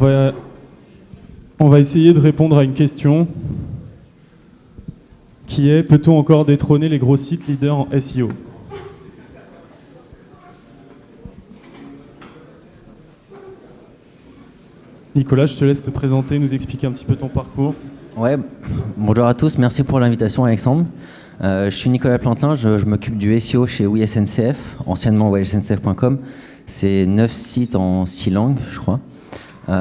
on va essayer de répondre à une question qui est: peut-on encore détrôner les gros sites leaders en SEO? Nicolas, je te laisse te présenter, nous expliquer un petit peu ton parcours. Ouais, bonjour à tous, merci pour l'invitation Alexandre. Je suis Nicolas Plantelin, je m'occupe du SEO chez WeSNCF, anciennement WeSNCF.com. C'est 9 sites en 6 langues, je crois. Et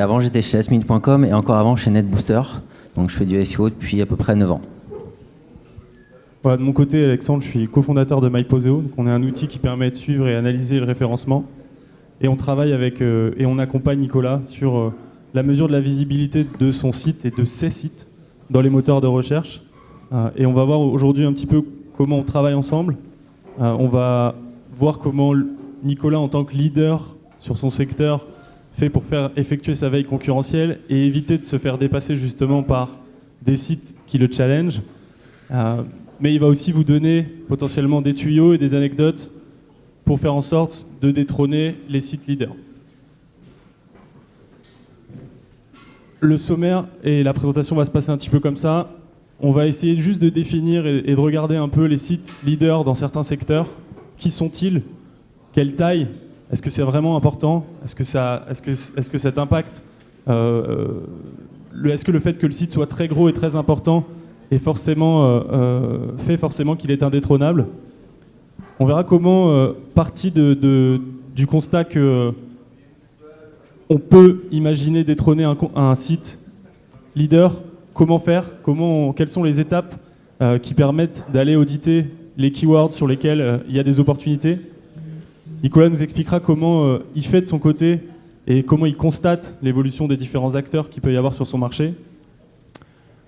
avant, j'étais chez lastminute.com et encore avant chez NetBooster. Donc je fais du SEO depuis à peu près 9 ans. Voilà, de mon côté, Alexandre, je suis cofondateur de MyPoseo. Donc on est un outil qui permet de suivre et analyser le référencement. Et on travaille avec et on accompagne Nicolas sur la mesure de la visibilité de son site et de ses sites dans les moteurs de recherche. Et on va voir aujourd'hui un petit peu comment on travaille ensemble. On va voir comment Nicolas, en tant que leader sur son secteur, fait pour faire effectuer sa veille concurrentielle et éviter de se faire dépasser justement par des sites qui le challenge. Mais il va aussi vous donner potentiellement des tuyaux et des anecdotes pour faire en sorte de détrôner les sites leaders. Le sommaire et la présentation va se passer un petit peu comme ça. On va essayer juste de définir et de regarder un peu les sites leaders dans certains secteurs. Qui sont-ils? Quelle taille? Est-ce que c'est vraiment important? Est-ce que cet impact, est-ce que le fait que le site soit très gros et très important est forcément, fait forcément qu'il est indétrônable? On verra comment, parti du constat que on peut imaginer détrôner un site leader, comment faire, quelles sont les étapes qui permettent d'aller auditer les keywords sur lesquels il y a des opportunités. Nicolas nous expliquera comment il fait de son côté et comment il constate l'évolution des différents acteurs qu'il peut y avoir sur son marché.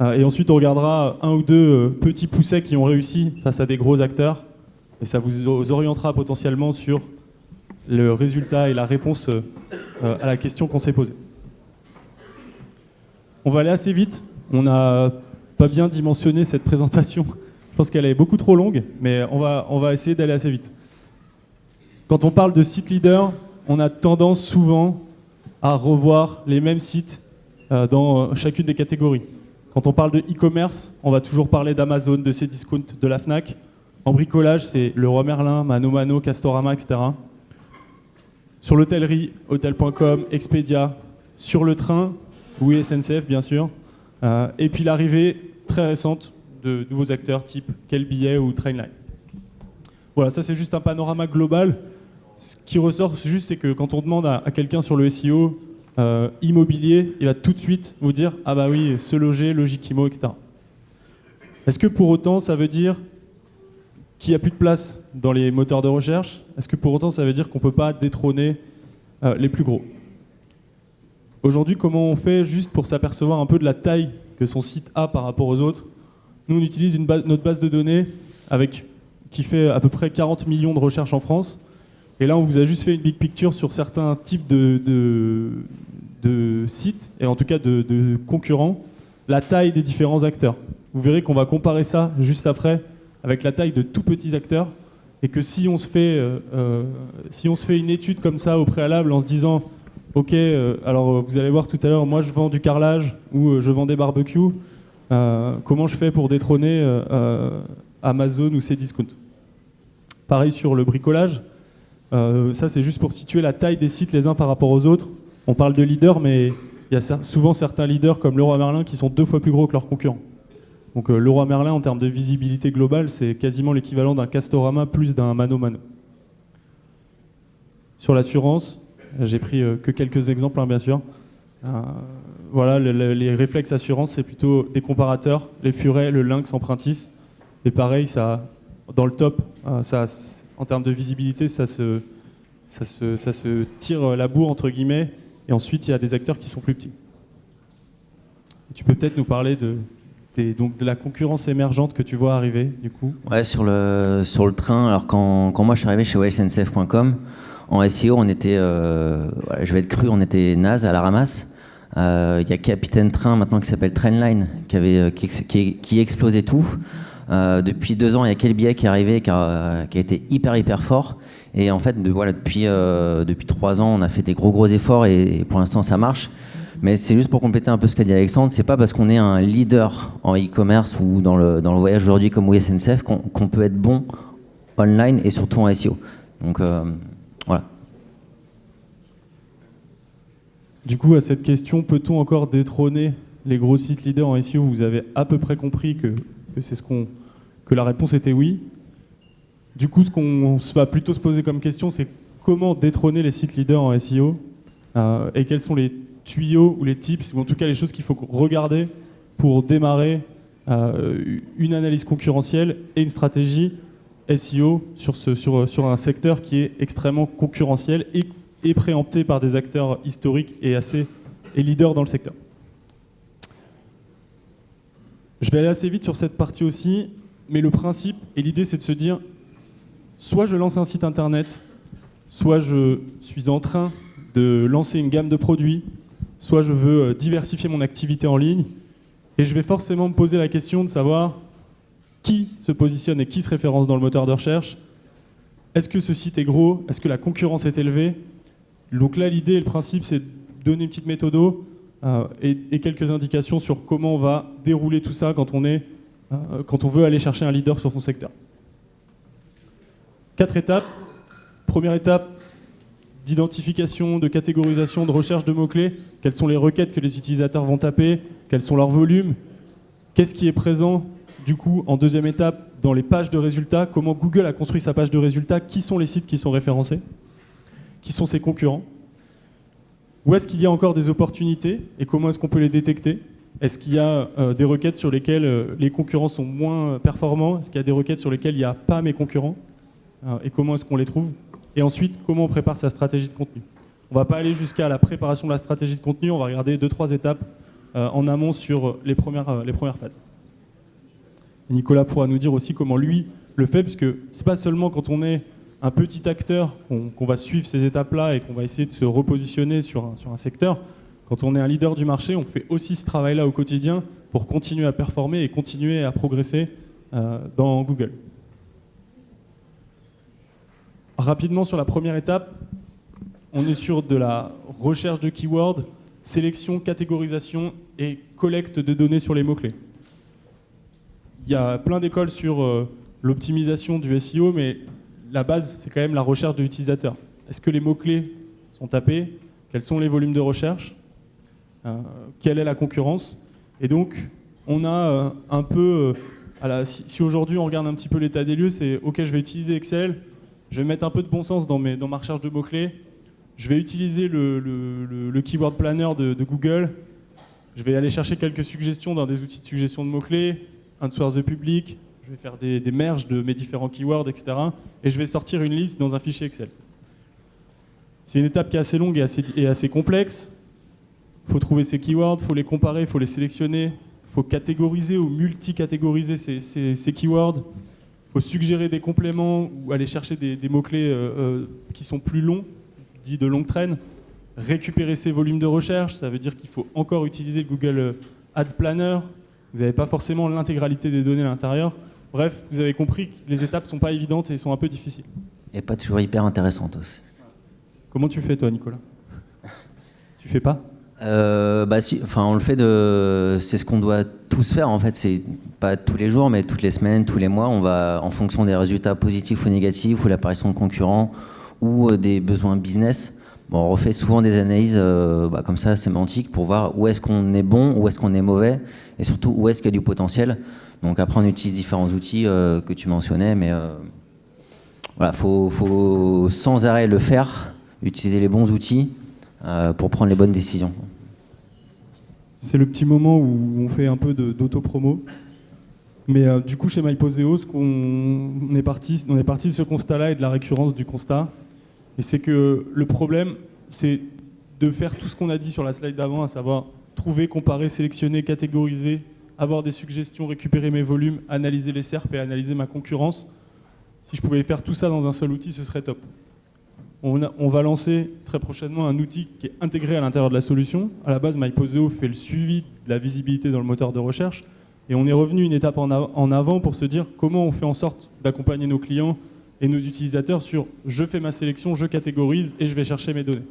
Et ensuite, on regardera un ou deux petits poussets qui ont réussi face à des gros acteurs. Et ça vous orientera potentiellement sur le résultat et la réponse à la question qu'on s'est posée. On va aller assez vite. On n'a pas bien dimensionné cette présentation. Je pense qu'elle est beaucoup trop longue, mais on va essayer d'aller assez vite. Quand on parle de site leader, on a tendance souvent à revoir les mêmes sites dans chacune des catégories. Quand on parle de e-commerce, on va toujours parler d'Amazon, de Cdiscount, de la Fnac. En bricolage, c'est Leroy Merlin, Mano Mano, Castorama, etc. Sur l'hôtellerie, Hôtel.com, Expedia. Sur le train, oui, SNCF, bien sûr. Et puis l'arrivée très récente de nouveaux acteurs type Quel Billet ou Trainline. Voilà, ça c'est juste un panorama global. Ce qui ressort juste, c'est que quand on demande à quelqu'un sur le SEO immobilier, il va tout de suite vous dire « Ah bah oui, Se Loger, Logikimo, etc. » Est-ce que pour autant, ça veut dire qu'il n'y a plus de place dans les moteurs de recherche? Est-ce que pour autant, ça veut dire qu'on ne peut pas détrôner les plus gros? Aujourd'hui, comment on fait juste pour s'apercevoir un peu de la taille que son site a par rapport aux autres? Nous, on utilise notre base de données qui fait à peu près 40 millions de recherches en France. Et là, on vous a juste fait une big picture sur certains types de sites, et en tout cas de concurrents, la taille des différents acteurs. Vous verrez qu'on va comparer ça juste après avec la taille de tout petits acteurs, et que si on se fait une étude comme ça au préalable en se disant « Ok, alors vous allez voir tout à l'heure, moi je vends du carrelage ou je vends des barbecues, comment je fais pour détrôner Amazon ou Cdiscount ?» Pareil sur le bricolage. Ça, c'est juste pour situer la taille des sites les uns par rapport aux autres. On parle de leaders, mais il y a souvent certains leaders comme Leroy Merlin qui sont 2 fois plus gros que leurs concurrents. Donc Leroy Merlin, en termes de visibilité globale, c'est quasiment l'équivalent d'un Castorama plus d'un Mano Mano. Sur l'assurance, j'ai pris que quelques exemples, hein, bien sûr. Voilà, les réflexes assurance, c'est plutôt des comparateurs, les Furet, le Lynx, Empruntis. Et pareil, ça, dans le top, en termes de visibilité, ça se tire la bourre, entre guillemets, et ensuite il y a des acteurs qui sont plus petits. Tu peux peut-être nous parler de la concurrence émergente que tu vois arriver, du coup? Ouais, sur le train, alors quand moi je suis arrivé chez WeSNCF.com, en SEO, on était, je vais être cru, on était naze à la ramasse. Il y a Capitaine Train maintenant qui s'appelle Trainline, qui explosait tout. Depuis 2 ans, il y a Quel Billet qui est arrivé, qui a été hyper fort. Et en fait, depuis 3 ans, on a fait des gros efforts et pour l'instant, ça marche. Mais c'est juste pour compléter un peu ce qu'a dit Alexandre, c'est pas parce qu'on est un leader en e-commerce ou dans le voyage aujourd'hui comme SNCF qu'on peut être bon online et surtout en SEO. Donc voilà. Du coup, à cette question, peut-on encore détrôner les gros sites leaders en SEO? Vous avez à peu près compris que la réponse était oui. Du coup, ce qu'on va plutôt se poser comme question, c'est comment détrôner les sites leaders en SEO et quels sont les tuyaux ou les tips, ou en tout cas les choses qu'il faut regarder pour démarrer une analyse concurrentielle et une stratégie SEO sur un secteur qui est extrêmement concurrentiel et préempté par des acteurs historiques et leaders dans le secteur. Je vais aller assez vite sur cette partie aussi, mais le principe et l'idée, c'est de se dire, soit je lance un site internet, soit je suis en train de lancer une gamme de produits, soit je veux diversifier mon activité en ligne, et je vais forcément me poser la question de savoir qui se positionne et qui se référence dans le moteur de recherche. Est-ce que ce site est gros? Est-ce que la concurrence est élevée? Donc là, l'idée et le principe, c'est de donner une petite méthode et quelques indications sur comment on va dérouler tout ça quand on veut aller chercher un leader sur son secteur. 4 étapes. Première étape, d'identification, de catégorisation, de recherche de mots-clés. Quelles sont les requêtes que les utilisateurs vont taper? Quels sont leurs volumes? Qu'est-ce qui est présent, du coup, en deuxième étape, dans les pages de résultats? Comment Google a construit sa page de résultats? Qui sont les sites qui sont référencés? Qui sont ses concurrents? Où est-ce qu'il y a encore des opportunités et comment est-ce qu'on peut les détecter? Est-ce qu'il y a des requêtes sur lesquelles les concurrents sont moins performants? Est-ce qu'il y a des requêtes sur lesquelles il n'y a pas mes concurrents? Et comment est-ce qu'on les trouve? Et ensuite, comment on prépare sa stratégie de contenu? On ne va pas aller jusqu'à la préparation de la stratégie de contenu, on va regarder 2-3 étapes en amont sur les premières phases. Et Nicolas pourra nous dire aussi comment lui le fait, puisque ce n'est pas seulement quand on est un petit acteur qu'on va suivre ces étapes-là et qu'on va essayer de se repositionner sur un secteur. Quand on est un leader du marché, on fait aussi ce travail-là au quotidien pour continuer à performer et continuer à progresser dans Google. Rapidement sur la première étape, on est sur de la recherche de keywords, sélection, catégorisation et collecte de données sur les mots-clés. Il y a plein d'écoles sur l'optimisation du SEO, mais la base, c'est quand même la recherche de l'utilisateur. Est-ce que les mots-clés sont tapés? Quels sont les volumes de recherche? Quelle est la concurrence? Et donc, on a un peu... si aujourd'hui on regarde un petit peu l'état des lieux, c'est OK, je vais utiliser Excel, je vais mettre un peu de bon sens dans ma recherche de mots-clés, je vais utiliser le Keyword Planner de Google, je vais aller chercher quelques suggestions dans des outils de suggestion de mots-clés, Answer the Public, je vais faire des merges de mes différents keywords, etc. Et je vais sortir une liste dans un fichier Excel. C'est une étape qui est assez longue et assez complexe. Il faut trouver ces keywords, il faut les comparer, il faut les sélectionner, il faut catégoriser ou multi-catégoriser ces keywords. Il faut suggérer des compléments ou aller chercher des mots-clés qui sont plus longs, dits de longue traîne. Récupérer ces volumes de recherche, ça veut dire qu'il faut encore utiliser le Google Ads Planner. Vous n'avez pas forcément l'intégralité des données à l'intérieur. Bref, vous avez compris que les étapes ne sont pas évidentes et sont un peu difficiles. Et pas toujours hyper intéressantes aussi. Comment tu fais toi, Nicolas? Tu fais pas? On le fait c'est ce qu'on doit tous faire en fait. C'est pas tous les jours, mais toutes les semaines, tous les mois, on va, en fonction des résultats positifs ou négatifs, ou l'apparition de concurrents, ou des besoins business. On refait souvent des analyses comme ça, sémantiques, pour voir où est-ce qu'on est bon, où est-ce qu'on est mauvais, et surtout où est-ce qu'il y a du potentiel. Donc après, on utilise différents outils que tu mentionnais, mais voilà, faut sans arrêt le faire, utiliser les bons outils pour prendre les bonnes décisions. C'est le petit moment où on fait un peu d'auto-promo. Mais du coup, chez MyPoseo, on est parti de ce constat-là et de la récurrence du constat. Et c'est que le problème, c'est de faire tout ce qu'on a dit sur la slide d'avant, à savoir trouver, comparer, sélectionner, catégoriser, avoir des suggestions, récupérer mes volumes, analyser les SERP et analyser ma concurrence. Si je pouvais faire tout ça dans un seul outil, ce serait top. On va lancer très prochainement un outil qui est intégré à l'intérieur de la solution. À la base, MyPoseo fait le suivi de la visibilité dans le moteur de recherche. Et on est revenu une étape en avant pour se dire comment on fait en sorte d'accompagner nos clients et nos utilisateurs sur je fais ma sélection, je catégorise et je vais chercher mes données.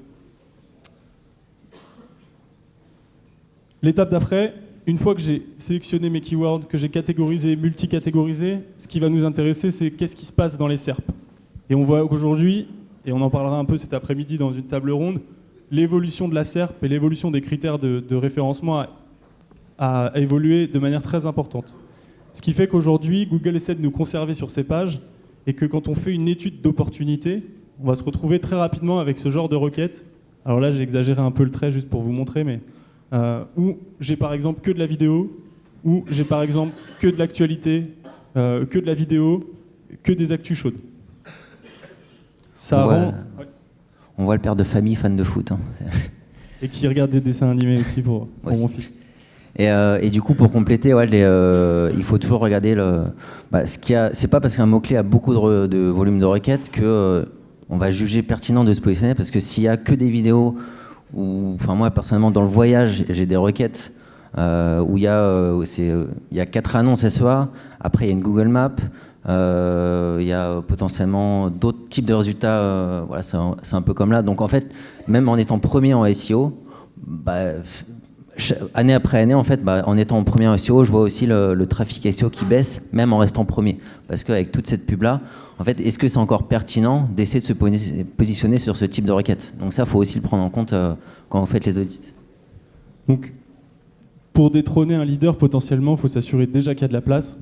L'étape d'après, une fois que j'ai sélectionné mes keywords, que j'ai catégorisé, multicatégorisé, ce qui va nous intéresser, c'est qu'est-ce qui se passe dans les SERP. Et on voit qu'aujourd'hui, et on en parlera un peu cet après-midi dans une table ronde, l'évolution de la SERP et l'évolution des critères de référencement a évolué de manière très importante. Ce qui fait qu'aujourd'hui, Google essaie de nous conserver sur ces pages et que quand on fait une étude d'opportunité, on va se retrouver très rapidement avec ce genre de requête. Alors là, j'ai exagéré un peu le trait juste pour vous montrer, mais où j'ai par exemple que de la vidéo, où j'ai par exemple que de l'actualité, que de la vidéo, que des actus chaudes. On voit le père de famille fan de foot. Hein. Et qui regarde des dessins animés aussi pour mon fils. Et du coup, pour compléter, il faut toujours regarder c'est pas parce qu'un mot-clé a beaucoup de volume de requêtes que on va juger pertinent de se positionner, parce que s'il y a que des vidéos, moi personnellement dans le voyage, j'ai des requêtes où il y a 4 annonces SEA, après il y a une Google Map, il y a potentiellement d'autres types de résultats, c'est un peu comme là. Donc en fait, même en étant premier en SEO, année après année, en fait, en étant en premier en SEO, je vois aussi le trafic SEO qui baisse, même en restant premier. Parce qu'avec toute cette pub-là, en fait, est-ce que c'est encore pertinent d'essayer de se positionner sur ce type de requête? Donc ça, il faut aussi le prendre en compte quand vous faites les audits. Donc, pour détrôner un leader, potentiellement, il faut s'assurer déjà qu'il y a de la place,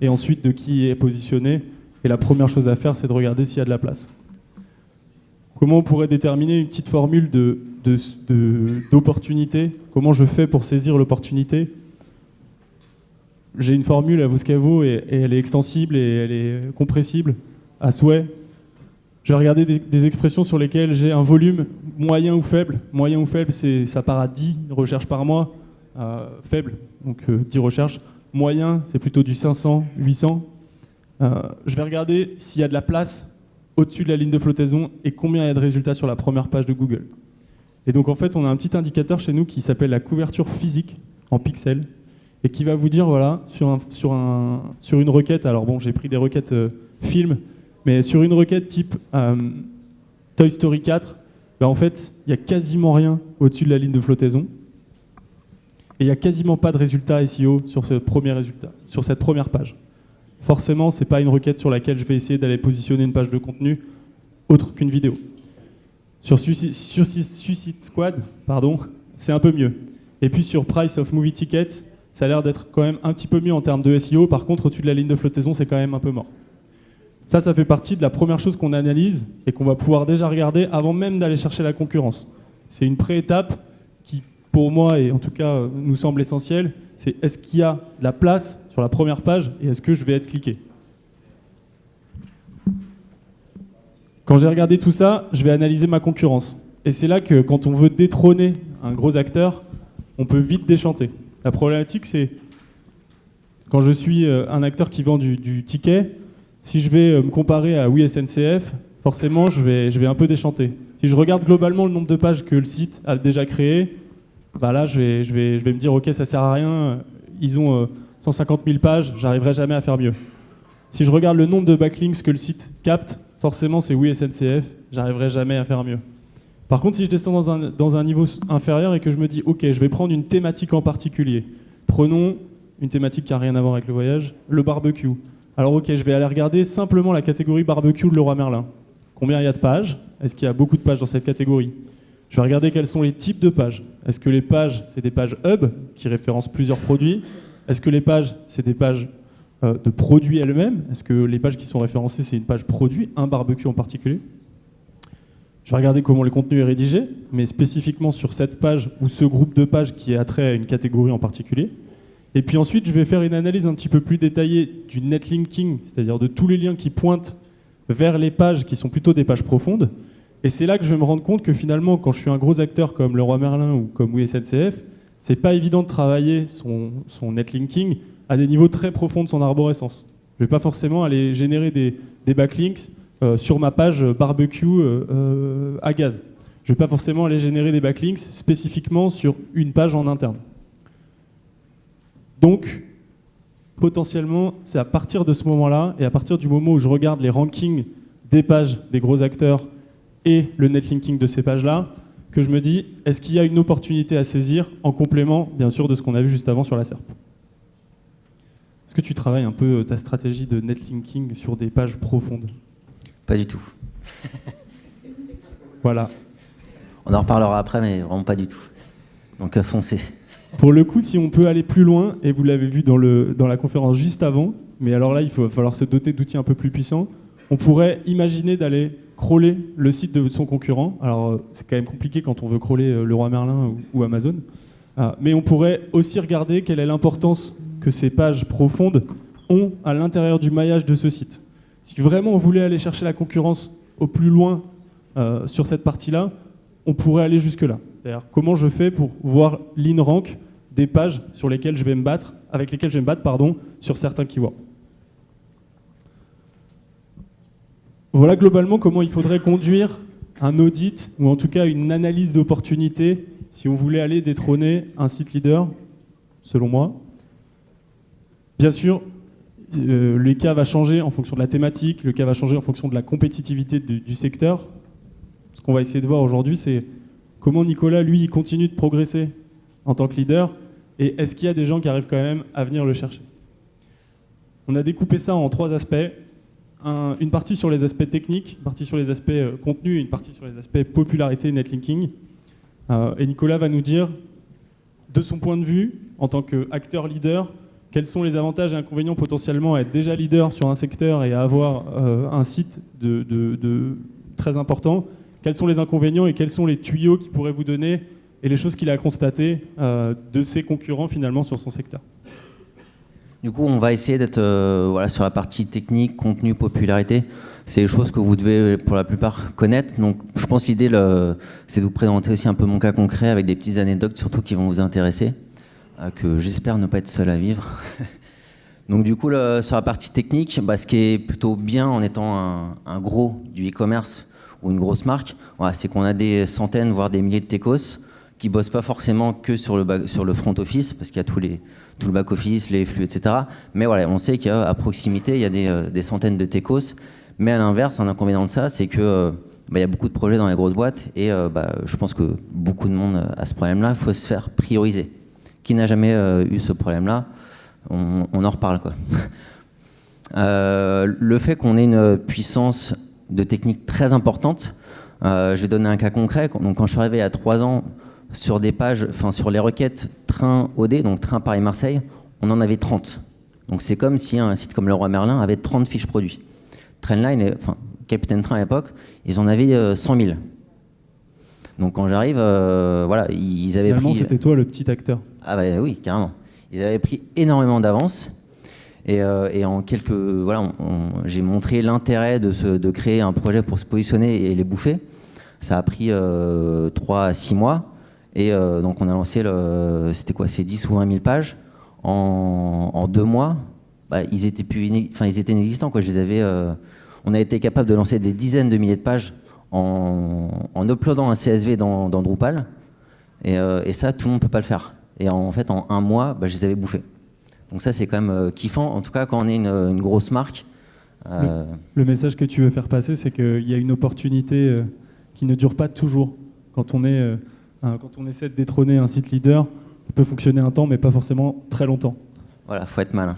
et ensuite de qui est positionné. Et la première chose à faire, c'est de regarder s'il y a de la place. Comment on pourrait déterminer une petite formule d'opportunité? Comment je fais pour saisir l'opportunité? J'ai une formule à Voscavo et elle est extensible et elle est compressible à souhait. Je vais regarder des expressions sur lesquelles j'ai un volume moyen ou faible. Moyen ou faible, ça part à 10 recherches par mois. Faible, donc 10 recherches. Moyen, c'est plutôt du 500, 800. Je vais regarder s'il y a de la place au-dessus de la ligne de flottaison et combien il y a de résultats sur la première page de Google. Et donc en fait, on a un petit indicateur chez nous qui s'appelle la couverture physique en pixels et qui va vous dire, voilà, sur une requête, alors bon, j'ai pris des requêtes film, mais sur une requête type Toy Story 4, en fait, il n'y a quasiment rien au-dessus de la ligne de flottaison et il n'y a quasiment pas de résultats SEO sur ce premier résultat, sur cette première page. Forcément, ce n'est pas une requête sur laquelle je vais essayer d'aller positionner une page de contenu autre qu'une vidéo. Sur Suicide Squad, c'est un peu mieux. Et puis sur Price of Movie Ticket, ça a l'air d'être quand même un petit peu mieux en termes de SEO. Par contre, au-dessus de la ligne de flottaison, c'est quand même un peu mort. Ça fait partie de la première chose qu'on analyse et qu'on va pouvoir déjà regarder avant même d'aller chercher la concurrence. C'est une pré-étape qui, pour moi, et en tout cas nous semble essentielle, c'est est-ce qu'il y a de la place sur la première page et est-ce que je vais être cliqué? Quand j'ai regardé tout ça, je vais analyser ma concurrence. Et c'est là que quand on veut détrôner un gros acteur, on peut vite déchanter. La problématique, c'est quand je suis un acteur qui vend du ticket, si je vais me comparer à SNCF, forcément, je vais un peu déchanter. Si je regarde globalement le nombre de pages que le site a déjà créé, là, je vais me dire, ok, ça sert à rien, ils ont 150 000 pages, j'arriverai jamais à faire mieux. Si je regarde le nombre de backlinks que le site capte, forcément, c'est SNCF, j'arriverai jamais à faire mieux. Par contre, si je descends dans un niveau inférieur et que je me dis, ok, je vais prendre une thématique en particulier. Prenons une thématique qui n'a rien à voir avec le voyage, le barbecue. Alors ok, je vais aller regarder simplement la catégorie barbecue de Leroy Merlin. Combien il y a de pages? Est-ce qu'il y a beaucoup de pages dans cette catégorie? Je vais regarder quels sont les types de pages. Est-ce que les pages, c'est des pages hub qui référencent plusieurs produits? Est-ce que les pages, c'est des pages de produits elles-mêmes? Est-ce que les pages qui sont référencées, c'est une page produit, un barbecue en particulier? Je vais regarder comment le contenu est rédigé, mais spécifiquement sur cette page ou ce groupe de pages qui est attrait à une catégorie en particulier. Et puis ensuite, je vais faire une analyse un petit peu plus détaillée du netlinking, c'est-à-dire de tous les liens qui pointent vers les pages qui sont plutôt des pages profondes. Et c'est là que je vais me rendre compte que finalement, quand je suis un gros acteur comme Leroy Merlin ou comme SNCF, c'est pas évident de travailler son netlinking à des niveaux très profonds de son arborescence. Je vais pas forcément aller générer des backlinks sur ma page barbecue à gaz. Je vais pas forcément aller générer des backlinks spécifiquement sur une page en interne. Donc, potentiellement, c'est à partir de ce moment-là et à partir du moment où je regarde les rankings des pages des gros acteurs et le netlinking de ces pages-là, que je me dis, est-ce qu'il y a une opportunité à saisir en complément, bien sûr, de ce qu'on a vu juste avant sur la SERP? Est-ce que tu travailles un peu ta stratégie de netlinking sur des pages profondes? Pas du tout. Voilà. On en reparlera après, mais vraiment pas du tout. Donc foncez. Pour le coup, si on peut aller plus loin, et vous l'avez vu dans la conférence juste avant, mais alors là, il va falloir se doter d'outils un peu plus puissants, on pourrait imaginer d'aller crawler le site de son concurrent. Alors, c'est quand même compliqué quand on veut crawler Leroy Merlin ou Amazon. Mais on pourrait aussi regarder quelle est l'importance que ces pages profondes ont à l'intérieur du maillage de ce site. Si vraiment on voulait aller chercher la concurrence au plus loin sur cette partie-là, on pourrait aller jusque-là. C'est-à-dire, comment je fais pour voir l'inrank des pages sur lesquelles je vais me battre, avec lesquelles je vais me battre, sur certains keywords. Voilà globalement comment il faudrait conduire un audit, ou en tout cas une analyse d'opportunité, si on voulait aller détrôner un site leader, selon moi. Bien sûr, le cas va changer en fonction de la thématique, le cas va changer en fonction de la compétitivité du secteur. Ce qu'on va essayer de voir aujourd'hui, c'est comment Nicolas, lui, il continue de progresser en tant que leader, et est-ce qu'il y a des gens qui arrivent quand même à venir le chercher. On a découpé ça en 3 aspects. Une partie sur les aspects techniques, une partie sur les aspects contenu, et une partie sur les aspects popularité et netlinking. Et Nicolas va nous dire, de son point de vue, en tant qu'acteur leader, quels sont les avantages et inconvénients potentiellement à être déjà leader sur un secteur et à avoir un site très important. Quels sont les inconvénients et quels sont les tuyaux qu'il pourrait vous donner et les choses qu'il a constatées de ses concurrents finalement sur son secteur. Du coup, on va essayer d'être sur la partie technique, contenu, popularité. C'est des choses que vous devez pour la plupart connaître. Donc, je pense que l'idée, c'est de vous présenter aussi un peu mon cas concret avec des petites anecdotes surtout qui vont vous intéresser, que j'espère ne pas être seul à vivre. Donc du coup, sur la partie technique, ce qui est plutôt bien en étant un gros du e-commerce ou une grosse marque, c'est qu'on a des centaines, voire des milliers de techos qui bossent pas forcément que sur le front office, parce qu'il y a tout le back office, les flux, etc. Mais voilà, on sait qu'à proximité, il y a des centaines de techos. Mais à l'inverse, un inconvénient de ça, c'est que il y a beaucoup de projets dans les grosses boîtes et je pense que beaucoup de monde a ce problème-là. Il faut se faire prioriser. Qui n'a jamais eu ce problème-là, on en reparle, quoi. Le fait qu'on ait une puissance de technique très importante, je vais donner un cas concret. Donc, quand je suis arrivé il y a 3 ans sur des pages, sur les requêtes train OD, donc train Paris-Marseille, on en avait 30. Donc c'est comme si un site comme Leroy Merlin avait 30 fiches produits. Trainline, Capitaine Train à l'époque, ils en avaient 100 000. Donc quand j'arrive, ils avaient Finalement, pris... c'était toi le petit acteur. Ah bah oui, carrément. Ils avaient pris énormément d'avance. Et en quelques... j'ai montré l'intérêt de créer un projet pour se positionner et les bouffer. Ça a pris 3 à 6 mois. Et donc on a lancé c'est 10 ou 20 000 pages. En 2 mois, ils étaient inexistants, quoi. On a été capable de lancer des dizaines de milliers de pages en uploadant un CSV dans Drupal. Et ça, tout le monde ne peut pas le faire. Et en fait, en 1 mois, je les avais bouffés. Donc ça, c'est quand même kiffant. En tout cas, quand on est une grosse marque. Le message que tu veux faire passer, c'est qu'il y a une opportunité qui ne dure pas toujours. Quand on essaie de détrôner un site leader, ça peut fonctionner un temps, mais pas forcément très longtemps. Voilà, faut être malin.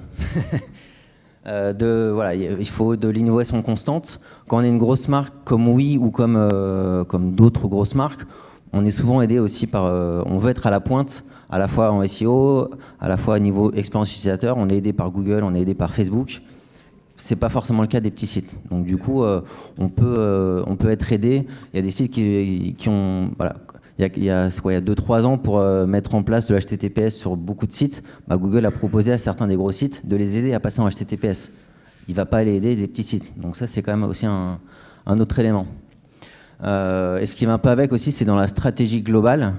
Il faut de l'innovation constante. Quand on est une grosse marque comme Oui ou comme d'autres grosses marques, on est souvent aidé aussi par... on veut être à la pointe, à la fois en SEO, à la fois au niveau expérience utilisateur. On est aidé par Google, on est aidé par Facebook. C'est pas forcément le cas des petits sites. Donc du coup, on peut être aidé. Il y a des sites qui ont... Il y a 2-3 ans, pour mettre en place de l'HTTPS sur beaucoup de sites, Google a proposé à certains des gros sites de les aider à passer en HTTPS. Il ne va pas aller aider des petits sites. Donc ça, c'est quand même aussi un autre élément. Et ce qui va un peu avec aussi, c'est dans la stratégie globale.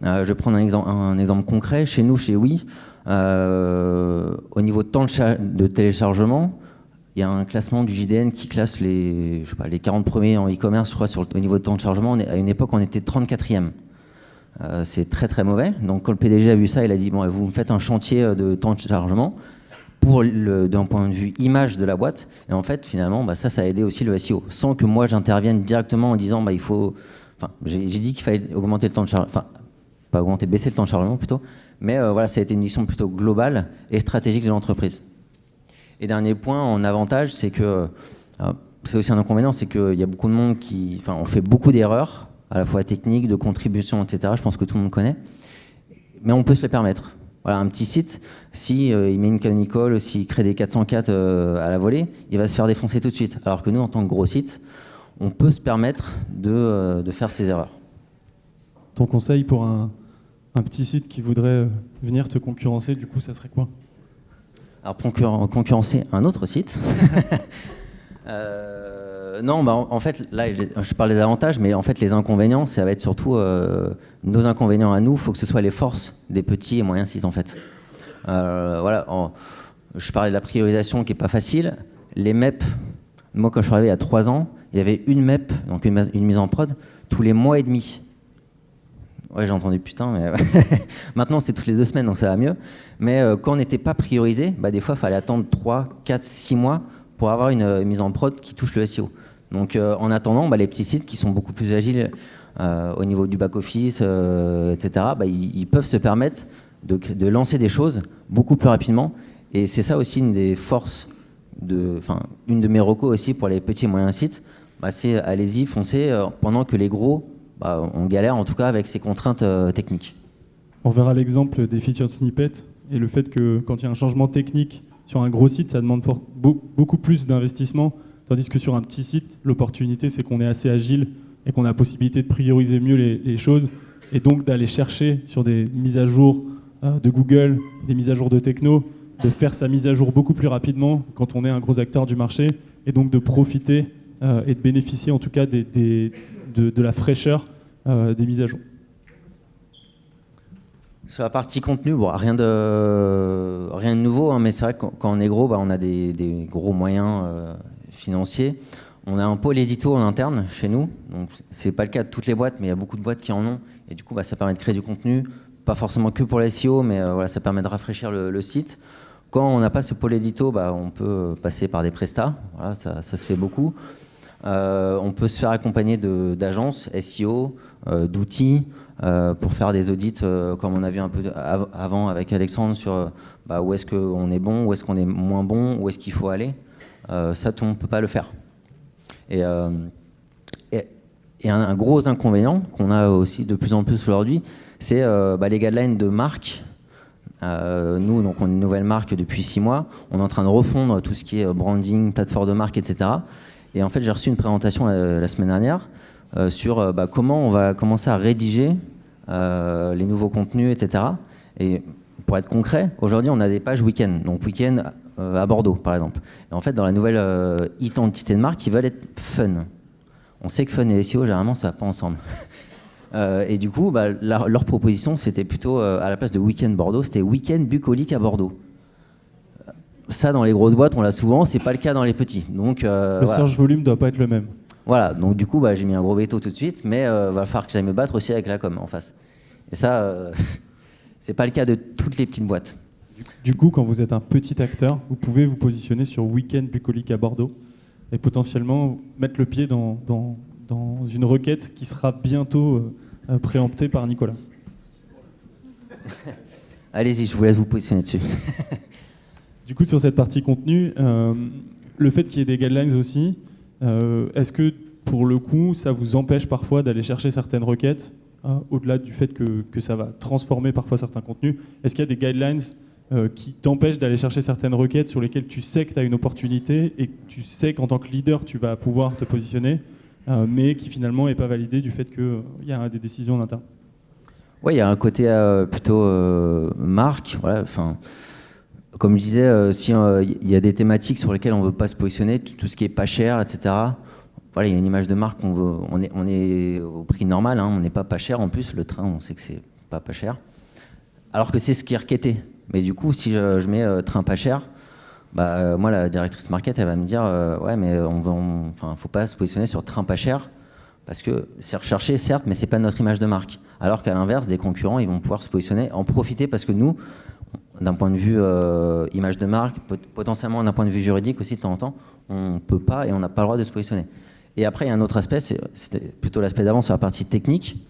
Je vais prendre un exemple concret. Chez nous, chez Oui, au niveau de temps de téléchargement, il y a un classement du JDN qui classe les 40 premiers en e-commerce, je crois, au niveau de temps de chargement. À une époque, on était 34e. C'est très très mauvais. Donc quand le PDG a vu ça, il a dit, bon, vous me faites un chantier de temps de chargement. d'un point de vue image de la boîte. Et en fait, finalement, ça a aidé aussi le SEO, sans que moi j'intervienne directement en disant il faut. Enfin, j'ai dit qu'il fallait augmenter le temps de chargement, enfin, pas augmenter, baisser le temps de chargement plutôt. Mais voilà, ça a été une décision plutôt globale et stratégique de l'entreprise. Et dernier point en avantage, c'est que c'est aussi un inconvénient, c'est qu'il y a beaucoup de monde on fait beaucoup d'erreurs, à la fois techniques, de contribution, etc. Je pense que tout le monde connaît, mais on peut se les permettre. Voilà, un petit site, si il met une canicole, s'il crée des 404 à la volée, il va se faire défoncer tout de suite. Alors que nous, en tant que gros site, on peut se permettre de faire ces erreurs. Ton conseil pour un petit site qui voudrait venir te concurrencer, du coup, ça serait quoi? Alors, concurrencer un autre site non, en fait, là, je parle des avantages, mais en fait, les inconvénients, ça va être surtout nos inconvénients à nous. Il faut que ce soit les forces des petits et moyens sites, en fait. Voilà, je parlais de la priorisation qui n'est pas facile. Les MEP, moi, quand je suis arrivé il y a 3 ans, il y avait une MEP, donc une mise en prod, tous les mois et demi. Ouais, j'ai entendu putain, mais maintenant, c'est toutes les 2 semaines, donc ça va mieux. Mais quand on n'était pas priorisé, des fois, il fallait attendre 3, 4, 6 mois pour avoir une mise en prod qui touche le SEO. Donc en attendant, les petits sites qui sont beaucoup plus agiles au niveau du back-office, etc., ils peuvent se permettre de lancer des choses beaucoup plus rapidement. Et c'est ça aussi une des forces, une de mes recos aussi pour les petits et moyens sites, c'est allez-y, foncez, pendant que les gros, on galère en tout cas avec ces contraintes techniques. On verra l'exemple des featured snippets et le fait que quand il y a un changement technique sur un gros site, ça demande beaucoup plus d'investissement, tandis que sur un petit site, l'opportunité, c'est qu'on est assez agile et qu'on a la possibilité de prioriser mieux les choses et donc d'aller chercher sur des mises à jour de Google, des mises à jour de techno, de faire sa mise à jour beaucoup plus rapidement quand on est un gros acteur du marché et donc de profiter et de bénéficier en tout cas de la fraîcheur des mises à jour. Sur la partie contenu, rien de nouveau, mais c'est vrai que quand on est gros, on a des gros moyens financiers. On a un pôle édito en interne chez nous, donc c'est pas le cas de toutes les boîtes, mais il y a beaucoup de boîtes qui en ont, et du coup ça permet de créer du contenu, pas forcément que pour les SEO, mais ça permet de rafraîchir le site. Quand on n'a pas ce pôle édito, on peut passer par des prestats, voilà, ça se fait beaucoup. On peut se faire accompagner d'agences SEO, d'outils, pour faire des audits, comme on a vu un peu avant avec Alexandre, sur où est-ce qu'on est bon, où est-ce qu'on est moins bon, où est-ce qu'il faut aller. Ça, tout le monde ne peut pas le faire. Et un gros inconvénient qu'on a aussi de plus en plus aujourd'hui, c'est les guidelines de marque. Nous, donc, on est une nouvelle marque depuis 6 mois. On est en train de refondre tout ce qui est branding, plateforme de marque, etc. Et en fait, j'ai reçu une présentation la semaine dernière sur comment on va commencer à rédiger les nouveaux contenus, etc. Et pour être concret, aujourd'hui, on a des pages week-end. Donc, week-end à Bordeaux, par exemple. Et en fait, dans la nouvelle identité de marque, ils veulent être fun. On sait que fun et SEO, généralement, ça va pas ensemble. Et du coup, leur proposition, c'était plutôt, à la place de week-end Bordeaux, c'était week-end bucolique à Bordeaux. Ça, dans les grosses boîtes, on l'a souvent, c'est pas le cas dans les petits. Donc, le search volume doit pas être le même. Voilà, donc du coup, j'ai mis un gros veto tout de suite, mais va falloir que j'aille me battre aussi avec la com en face. Et ça, c'est pas le cas de toutes les petites boîtes. Du coup, quand vous êtes un petit acteur, vous pouvez vous positionner sur week-end bucolique à Bordeaux et potentiellement mettre le pied dans une requête qui sera bientôt préemptée par Nicolas. Allez-y, je vous laisse vous positionner dessus. Du coup, sur cette partie contenu, le fait qu'il y ait des guidelines aussi, est-ce que, pour le coup, ça vous empêche parfois d'aller chercher certaines requêtes, au-delà du fait que ça va transformer parfois certains contenus? Est-ce qu'il y a des guidelines qui t'empêchent d'aller chercher certaines requêtes sur lesquelles tu sais que tu as une opportunité et que tu sais qu'en tant que leader, tu vas pouvoir te positionner, mais qui finalement n'est pas validé du fait qu'il y a des décisions en interne? Oui, il y a un côté plutôt marque, voilà, comme je disais, si il y a des thématiques sur lesquelles on ne veut pas se positionner, tout ce qui est pas cher, etc. Voilà, il y a une image de marque on est au prix normal, on n'est pas cher. En plus, le train, on sait que c'est pas cher. Alors que c'est ce qui est requêté. Mais du coup, si je mets train pas cher, moi, la directrice market, elle va me dire ouais, mais faut pas se positionner sur train pas cher parce que c'est recherché, certes, mais c'est pas notre image de marque. Alors qu'à l'inverse, des concurrents, ils vont pouvoir se positionner, en profiter parce que nous, d'un point de vue image de marque, potentiellement d'un point de vue juridique aussi de temps en temps, on ne peut pas et on n'a pas le droit de se positionner. Et après, il y a un autre aspect, c'était plutôt l'aspect d'avant sur la partie technique.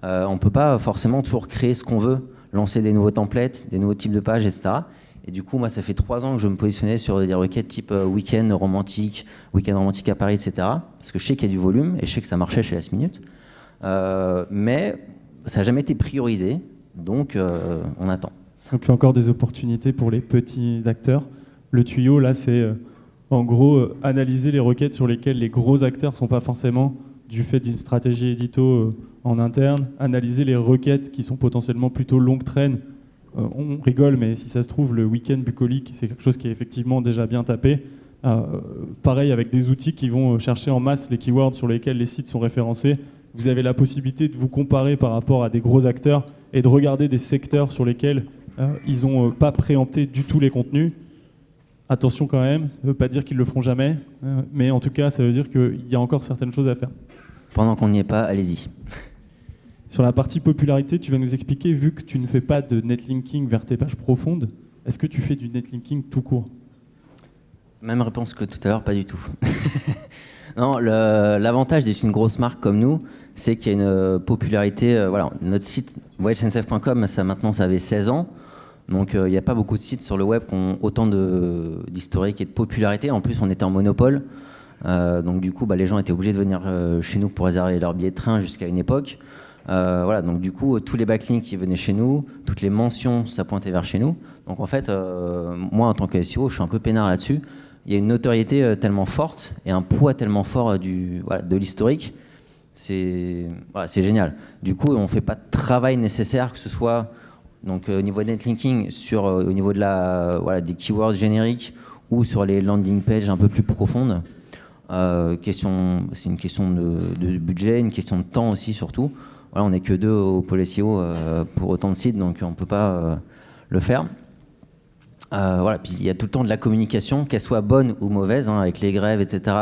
On ne peut pas forcément toujours créer ce qu'on veut, lancer des nouveaux templates, des nouveaux types de pages, etc. Et du coup, moi, ça fait 3 ans que je me positionnais sur des requêtes type week-end romantique à Paris, etc. Parce que je sais qu'il y a du volume et je sais que ça marchait chez Last Minute. Mais ça n'a jamais été priorisé, donc on attend. Donc il y a encore des opportunités pour les petits acteurs. Le tuyau, là, c'est en gros analyser les requêtes sur lesquelles les gros acteurs ne sont pas forcément, du fait d'une stratégie édito en interne, analyser les requêtes qui sont potentiellement plutôt longue traîne. On rigole, mais si ça se trouve, le week-end bucolique, c'est quelque chose qui est effectivement déjà bien tapé. Pareil avec des outils qui vont chercher en masse les keywords sur lesquels les sites sont référencés. Vous avez la possibilité de vous comparer par rapport à des gros acteurs et de regarder des secteurs sur lesquels ils n'ont pas préempté du tout les contenus. Attention quand même, ça ne veut pas dire qu'ils ne le feront jamais, mais en tout cas, ça veut dire qu'il y a encore certaines choses à faire. Pendant qu'on n'y est pas, allez-y. Sur la partie popularité, tu vas nous expliquer, vu que tu ne fais pas de netlinking vers tes pages profondes, est-ce que tu fais du netlinking tout court? Même réponse que tout à l'heure, pas du tout. Non, l'avantage d'être une grosse marque comme nous, c'est qu'il y a une popularité. Voilà, notre site voyagesncf.com, maintenant ça avait 16 ans. Donc il n'y a pas beaucoup de sites sur le web qui ont autant d'historique et de popularité. En plus, on était en monopole. Donc du coup, les gens étaient obligés de venir chez nous pour réserver leur billet de train jusqu'à une époque. Voilà, donc du coup, tous les backlinks qui venaient chez nous, toutes les mentions, ça pointait vers chez nous. Donc en fait, moi en tant que SEO, je suis un peu peinard là-dessus. Il y a une notoriété tellement forte et un poids tellement fort de l'historique. C'est génial. Du coup, on ne fait pas de travail nécessaire, que ce soit donc, au niveau de netlinking, au niveau de des keywords génériques ou sur les landing pages un peu plus profondes. C'est une question de budget, une question de temps aussi surtout. Voilà, on n'est que 2 au pôle SEO pour autant de sites, donc on ne peut pas le faire. Voilà, puis il y a tout le temps de la communication, qu'elle soit bonne ou mauvaise, avec les grèves, etc.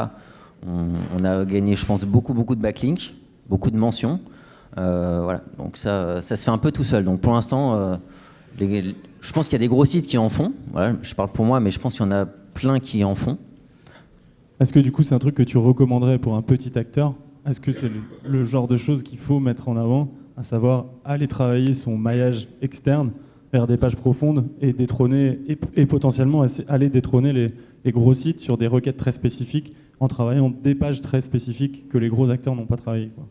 On a gagné, je pense, beaucoup de backlinks, beaucoup de mentions. Voilà, donc ça se fait un peu tout seul. Donc pour l'instant, je pense qu'il y a des gros sites qui en font. Voilà, je parle pour moi, mais je pense qu'il y en a plein qui en font. Est-ce que du coup, c'est un truc que tu recommanderais pour un petit acteur? Est-ce que c'est le genre de choses qu'il faut mettre en avant, à savoir aller travailler son maillage externe vers des pages profondes et détrôner et potentiellement aller détrôner les gros sites sur des requêtes très spécifiques en travaillant des pages très spécifiques que les gros acteurs n'ont pas travaillé, quoi.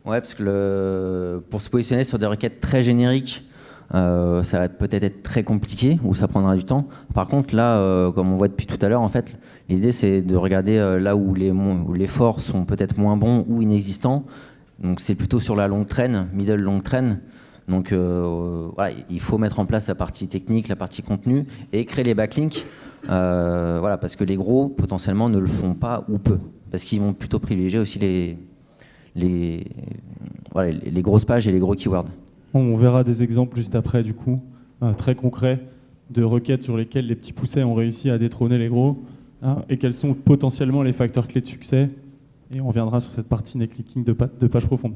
Ouais, parce que pour se positionner sur des requêtes très génériques, ça va peut-être être très compliqué ou ça prendra du temps. Par contre, là, comme on voit depuis tout à l'heure, en fait, l'idée c'est de regarder là où les forts sont peut-être moins bons ou inexistants. Donc c'est plutôt sur la longue traîne, middle long traîne. Donc voilà, il faut mettre en place la partie technique, la partie contenu et créer les backlinks. Voilà, parce que les gros potentiellement ne le font pas ou peu, parce qu'ils vont plutôt privilégier aussi les grosses pages et les gros keywords. On verra des exemples juste après, du coup, très concrets, de requêtes sur lesquelles les petits poussets ont réussi à détrôner les gros, et quels sont potentiellement les facteurs clés de succès. Et on reviendra sur cette partie netlinking de page profonde.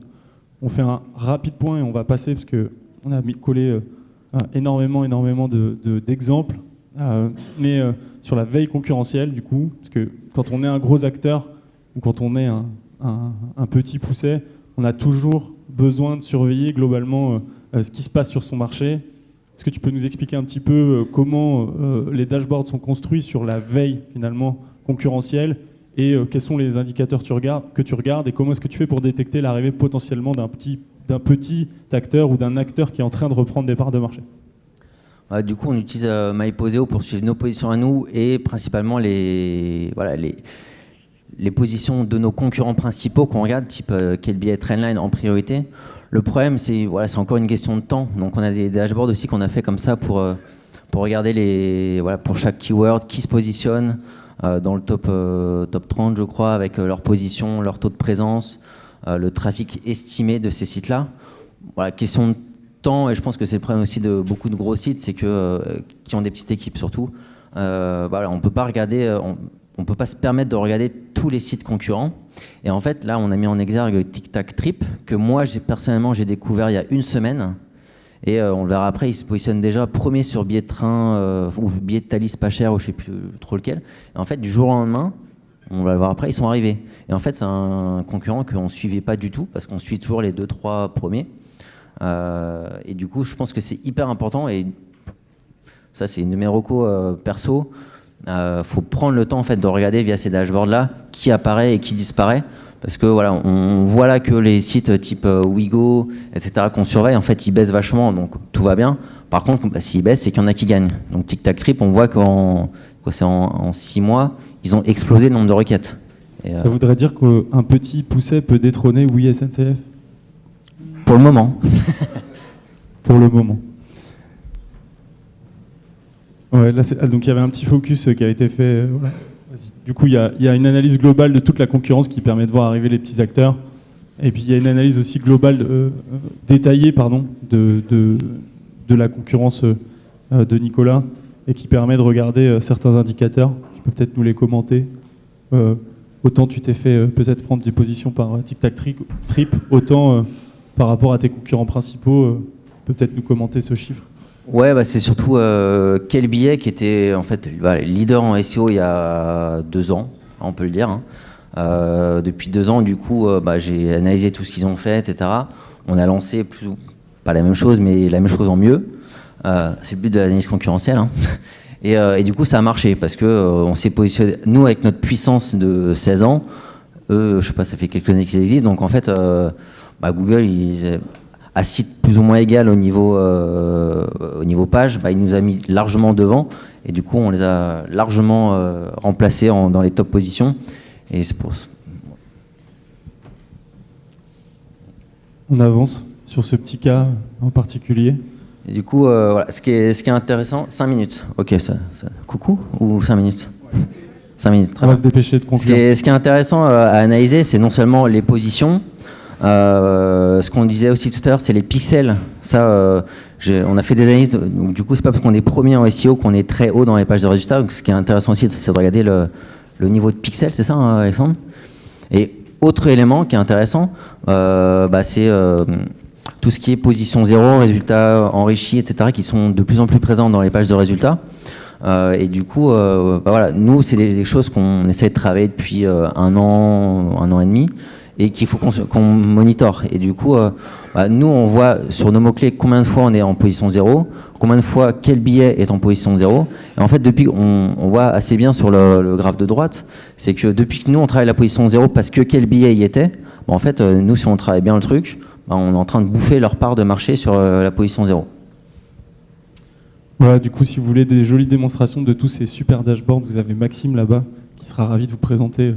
On fait un rapide point et on va passer, parce qu'on a collé énormément d'exemples, mais sur la veille concurrentielle, du coup, parce que quand on est un gros acteur ou quand on est un petit pousset, on a toujours besoin de surveiller globalement ce qui se passe sur son marché. Est-ce que tu peux nous expliquer un petit peu comment les dashboards sont construits sur la veille finalement concurrentielle et quels sont les indicateurs que tu regardes et comment est-ce que tu fais pour détecter l'arrivée potentiellement d'un petit acteur ou d'un acteur qui est en train de reprendre des parts de marché? Du coup, on utilise MyPoseo pour suivre nos positions à nous et principalement les positions de nos concurrents principaux qu'on regarde, type KBI Trendline en priorité. Le problème, c'est encore une question de temps. Donc, on a des dashboards aussi qu'on a fait comme ça pour regarder pour chaque keyword qui se positionne dans le top 30, je crois, avec leur position, leur taux de présence, le trafic estimé de ces sites-là. Voilà, question de temps, et je pense que c'est le problème aussi de beaucoup de gros sites, c'est que qui ont des petites équipes surtout. On peut pas regarder. On ne peut pas se permettre de regarder tous les sites concurrents. Et en fait, là, on a mis en exergue Tic Tac Trip, que moi, personnellement, j'ai découvert il y a une semaine. Et on le verra après, il se positionne déjà premier sur billet de train ou billet de Thalys pas cher, ou je sais plus trop lequel. Et en fait, du jour au lendemain, on va le voir après, ils sont arrivés. Et en fait, c'est un concurrent qu'on ne suivait pas du tout, parce qu'on suit toujours les 2-3 premiers. Et du coup, je pense que c'est hyper important. Et ça, c'est une de mes recos perso. Faut prendre le temps en fait, de regarder via ces dashboards-là qui apparaît et qui disparaît. Parce que voilà, on voit là que les sites type Wigo, etc., qu'on surveille, en fait, ils baissent vachement, donc tout va bien. Par contre, s'ils baissent, c'est qu'il y en a qui gagnent. Donc TicTacTrip, on voit qu'en 6 mois, ils ont explosé le nombre de requêtes. Et, ça voudrait dire qu'un petit pousset peut détrôner Oui SNCF? Pour le moment. Pour le moment. Ouais, là, donc il y avait un petit focus qui a été fait. Voilà. Du coup, il y a une analyse globale de toute la concurrence qui permet de voir arriver les petits acteurs. Et puis, il y a une analyse aussi globale, détaillée, de la concurrence de Nicolas, et qui permet de regarder certains indicateurs. Tu peux peut-être nous les commenter. Autant tu t'es fait peut-être prendre des positions par TicTacTrip, autant par rapport à tes concurrents principaux, peut-être nous commenter ce chiffre. Ouais, c'est surtout quel billet qui était en fait leader en SEO il y a 2 ans, on peut le dire. Depuis 2 ans, du coup, j'ai analysé tout ce qu'ils ont fait, etc. On a lancé pas la même chose, mais la même chose en mieux. C'est le but de l'analyse concurrentielle. Hein. Et du coup, ça a marché parce que on s'est positionné, nous, avec notre puissance de 16 ans, eux, je sais pas, ça fait quelques années qu'ils existent. Donc en fait, Google, à site plus ou moins égal au niveau page, il nous a mis largement devant et du coup on les a largement remplacés dans les top positions et c'est pour ça. On avance sur ce petit cas en particulier. Et du coup, voilà, ce qui est intéressant, 5 minutes. Ok, coucou ou 5 minutes? 5 minutes. On va se dépêcher de conclure. Ce qui est intéressant à analyser, c'est non seulement les positions. Ce qu'on disait aussi tout à l'heure, c'est les pixels. Ça, on a fait des analyses. Donc, du coup, c'est pas parce qu'on est premier en SEO qu'on est très haut dans les pages de résultats. Donc, ce qui est intéressant aussi, c'est de regarder le niveau de pixels. C'est ça, hein, Alexandre? Et autre élément qui est intéressant, c'est tout ce qui est position 0, résultats enrichis, etc., qui sont de plus en plus présents dans les pages de résultats. Et du coup, voilà, nous, c'est des choses qu'on essaie de travailler depuis 1 an et demi. Et qu'il faut qu'on monitore. Et du coup, nous, on voit sur nos mots-clés combien de fois on est en position 0, combien de fois quel billet est en position 0. Et en fait, depuis, on voit assez bien sur le graphe de droite, c'est que depuis que nous, on travaille la position 0 parce que quel billet y était, en fait, nous, si on travaille bien le truc, on est en train de bouffer leur part de marché sur la position 0. Voilà, du coup, si vous voulez des jolies démonstrations de tous ces super dashboards, vous avez Maxime là-bas qui sera ravi de vous présenter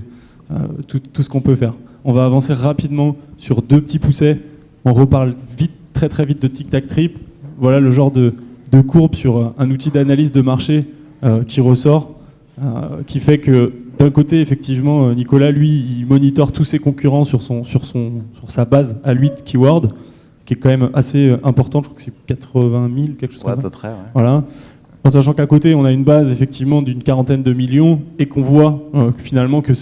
tout ce qu'on peut faire. On va avancer rapidement sur 2 petits poussets. On reparle vite, très très vite de TicTacTrip. Voilà le genre de courbe sur un outil d'analyse de marché qui ressort, qui fait que d'un côté, effectivement, Nicolas, lui, il monitore tous ses concurrents sur sa base à lui de keywords, qui est quand même assez importante. Je crois que c'est 80 000, quelque chose comme ça. À peu près, ouais. Voilà. En sachant qu'à côté, on a une base effectivement d'une 40aine de millions et qu'on voit finalement que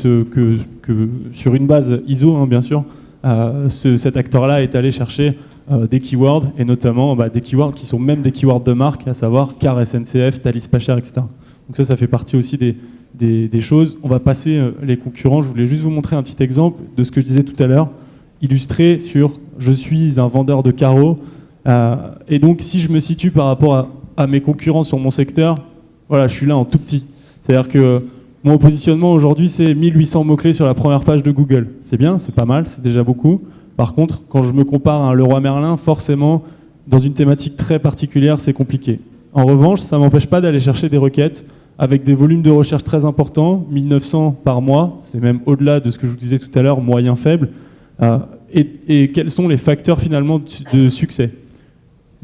sur une base ISO, hein, bien sûr, cet acteur-là est allé chercher des keywords et notamment des keywords qui sont même des keywords de marque, à savoir car SNCF, Thalys pas cher, etc. Donc ça fait partie aussi des choses. On va passer les concurrents. Je voulais juste vous montrer un petit exemple de ce que je disais tout à l'heure, illustré sur je suis un vendeur de carreaux et donc si je me situe par rapport à mes concurrents sur mon secteur, voilà, je suis là en tout petit. C'est-à-dire que mon positionnement aujourd'hui, c'est 1800 mots-clés sur la première page de Google. C'est bien, c'est pas mal, c'est déjà beaucoup. Par contre, quand je me compare à un Leroy Merlin, forcément, dans une thématique très particulière, c'est compliqué. En revanche, ça ne m'empêche pas d'aller chercher des requêtes avec des volumes de recherche très importants, 1900 par mois, c'est même au-delà de ce que je vous disais tout à l'heure, moyen faible. Et quels sont les facteurs finalement de succès ?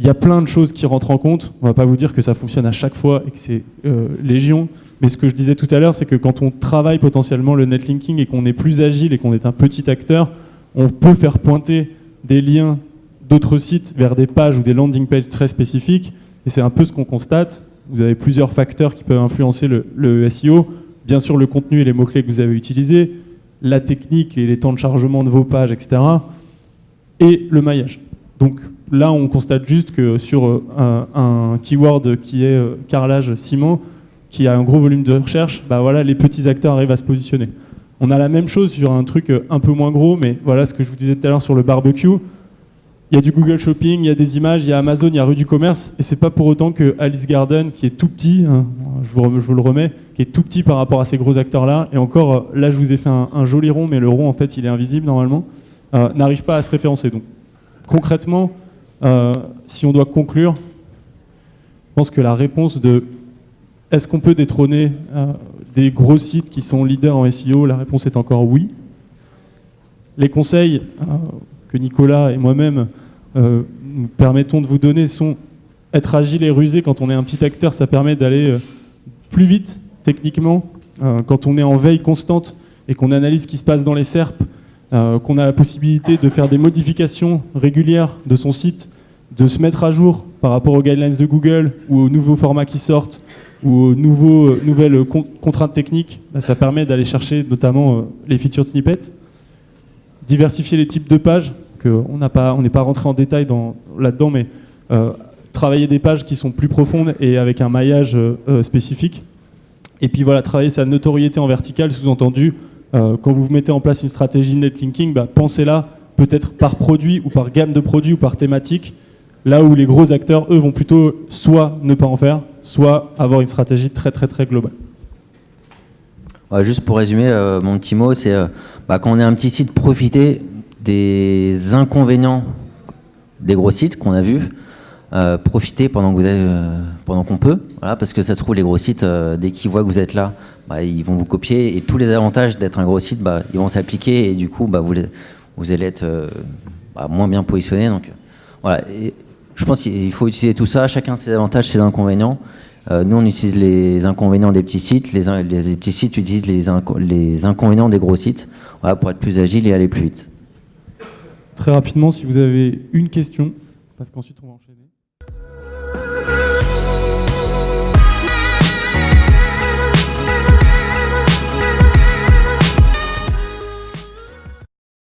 Il y a plein de choses qui rentrent en compte. On ne va pas vous dire que ça fonctionne à chaque fois et que c'est légion. Mais ce que je disais tout à l'heure, c'est que quand on travaille potentiellement le netlinking et qu'on est plus agile et qu'on est un petit acteur, on peut faire pointer des liens d'autres sites vers des pages ou des landing pages très spécifiques. Et c'est un peu ce qu'on constate. Vous avez plusieurs facteurs qui peuvent influencer le SEO. Bien sûr, le contenu et les mots-clés que vous avez utilisés, la technique et les temps de chargement de vos pages, etc. Et le maillage. Donc, là, on constate juste que sur un keyword qui est carrelage ciment, qui a un gros volume de recherche, bah voilà, les petits acteurs arrivent à se positionner. On a la même chose sur un truc un peu moins gros, mais voilà ce que je vous disais tout à l'heure sur le barbecue. Il y a du Google Shopping, il y a des images, il y a Amazon, il y a Rue du Commerce, et c'est pas pour autant que Alice Garden, qui est tout petit, hein, je vous le remets, qui est tout petit par rapport à ces gros acteurs-là, et encore, là je vous ai fait un joli rond, mais le rond en fait il est invisible normalement, n'arrive pas à se référencer. Donc concrètement, si on doit conclure, je pense que la réponse de est-ce qu'on peut détrôner des gros sites qui sont leaders en SEO, la réponse est encore oui. Les conseils que Nicolas et moi-même nous permettons de vous donner sont être agile et rusé. Quand on est un petit acteur, ça permet d'aller plus vite techniquement. Quand on est en veille constante et qu'on analyse ce qui se passe dans les SERP, qu'on a la possibilité de faire des modifications régulières de son site, de se mettre à jour par rapport aux guidelines de Google ou aux nouveaux formats qui sortent ou aux nouvelles contraintes techniques, bah, ça permet d'aller chercher notamment les featured snippets. Diversifier les types de pages, on n'est pas rentré en détail là-dedans, mais travailler des pages qui sont plus profondes et avec un maillage spécifique. Et puis voilà, travailler sa notoriété en vertical, sous-entendu, quand vous mettez en place une stratégie de netlinking, bah, pensez-la peut-être par produit ou par gamme de produits ou par thématique, là où les gros acteurs, eux, vont plutôt soit ne pas en faire, soit avoir une stratégie très très très globale. Ouais, juste pour résumer, mon petit mot, c'est quand on est un petit site, profiter des inconvénients des gros sites qu'on a vus, profiter pendant qu'on peut, voilà, parce que ça se trouve, les gros sites, dès qu'ils voient que vous êtes là, bah, ils vont vous copier, et tous les avantages d'être un gros site, bah, ils vont s'appliquer, et du coup, bah, vous allez être moins bien positionné. Donc, voilà. Et je pense qu'il faut utiliser tout ça, chacun de ses avantages, ses inconvénients. Nous, on utilise les inconvénients des petits sites, les petits sites utilisent les inconvénients des gros sites, voilà, pour être plus agile et aller plus vite. Très rapidement, si vous avez une question, parce qu'ensuite on va enchaîner.